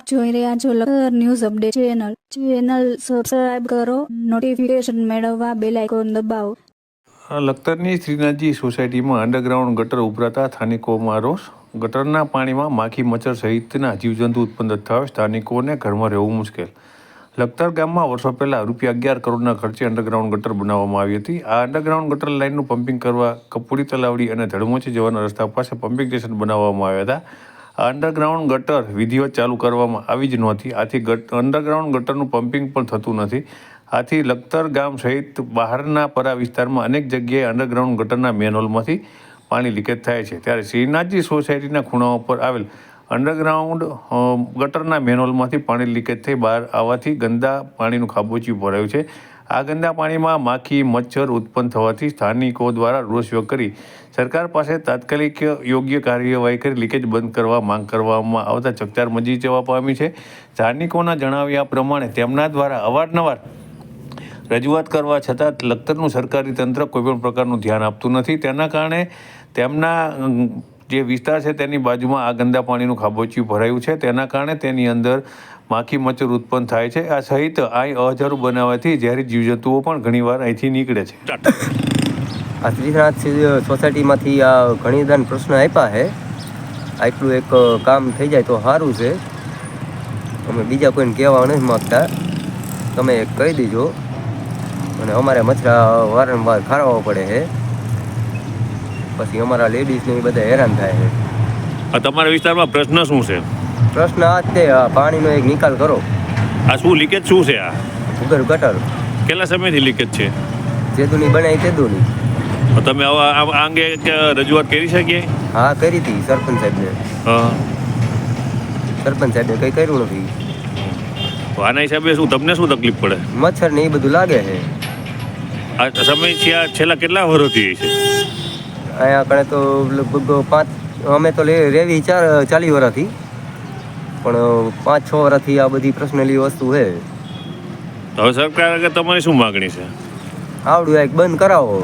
આપ જોઈ રહ્યા છો Lakhtar news update channel subscribe કરો, નોટિફિકેશન મેળવવા બેલ આઇકોન દબાવો. લખતરની શ્રીનાથજી સોસાયટીમાં અંડરગ્રાઉન્ડ ગટર ઉભરાતા સ્થાનિકોમાં રોષ. ગટરના પાણીમાં માખી મચ્છર સહિતના જીવજંતુ ઉત્પન્ન થતા સ્થાનિકોને ઘરમાં રહેવું મુશ્કેલ. લખતર ગામમાં વર્ષો પહેલાં ₹11 કરોડના ખર્ચે અંડરગ્રાઉન્ડ ગટર બનાવવામાં આવી હતી. આ અંડરગ્રાઉન્ડ ગટર લાઇનનું પમ્પિંગ કરવા કપૂરી તલાવડી અને ધડમોચી જવાના રસ્તા પાસે પમ્પિંગ સ્ટેશન બનાવવામાં આવ્યા હતા. આ અંડરગ્રાઉન્ડ ગટર વિધિવત ચાલુ કરવામાં આવી જ નહોતી. આથી અંડરગ્રાઉન્ડ ગટરનું પમ્પિંગ પણ થતું નથી. આથી લખતર ગામ સહિત બહારના પરા વિસ્તારમાં અનેક જગ્યાએ અંડરગ્રાઉન્ડ ગટરના મેનહોલમાંથી પાણી લીકેજ થાય છે. ત્યારે શ્રીનાથજી સોસાયટીના ખૂણાઓ પર આવેલ અંડરગ્રાઉન્ડ ગટરના મેનહોલમાંથી પાણી લીકેજ થઈ બહાર આવવાથી ગંદા પાણીનું ખાબોચિયું ભરાયું છે. આ ગંદા પાણીમાં માખી મચ્છર ઉત્પન્ન થવાથી સ્થાનિકો દ્વારા રોષ વ્યક્ત કરી સરકાર પાસે તાત્કાલિક યોગ્ય કાર્યવાહી કરી લીકેજ બંધ કરવા માંગ કરવામાં આવતા ચકચાર મચી જવા પામી છે. સ્થાનિકોના જણાવ્યા પ્રમાણે તેમના દ્વારા અવારનવાર રજૂઆત કરવા છતાં લખતરનું સરકારી તંત્ર કોઈપણ પ્રકારનું ધ્યાન આપતું નથી. તેના કારણે તેમના જે વિસ્તાર છે તેની બાજુમાં આ ગંદા પાણીનું ખાબોચિયું ભરાયું છે. તેના કારણે તેની અંદર માખી મચ્છર ઉત્પન્ન થાય છે. આ સહિત અહીં અહજારું બનાવવાથી ઝેરી જીવજંતુઓ પણ ઘણીવાર અહીંથી નીકળે છે. આ શ્રીનાથ સોસાયટીમાંથી આ ઘણી બધાને પ્રશ્ન આપ્યા છે. આટલું એક કામ થઈ જાય તો સારું છે. અમે બીજા કોઈને કહેવા નથી માગતા, તમે કહી દીજો. અને અમારે મચ્છરા વારંવાર ખારવા પડે છે, પછી અમારા લેડીઝને એ બધા હેરાન થાય છે. તમારા વિસ્તારમાં પ્રશ્ન શું છે? પ્રશ્ન આ જ તે પાણીનો એક નિકાલ કરો. આ શું લીકેજ શું છે? આ ભૂગર્ભ ગટર કેટલા સમયથી લીકેજ છે? જેદુની બનાવી તેદુની. તમે આ અંગે રજૂઆત કરી શકીએ? હા, કરી હતી સરપંચ સાહેબને. સરપંચ સાહેબે કંઈ કર્યું નથી. આના હિસાબે તમને શું તકલીફ પડે? મચ્છર ને એ બધું લાગે છે. આ સમય છેલ્લા કેટલા વર્ષથી છે? અહીંયા કણે તો લગભગ અમે તો રેવી 40 વર્ષથી, પણ 5-6 વર્ષથી આ બધી પર્સનલી વસ્તુ છે. હવે સરકાર આગળ તમારી શું માગણી છે? આવડું એક બંધ કરાવો.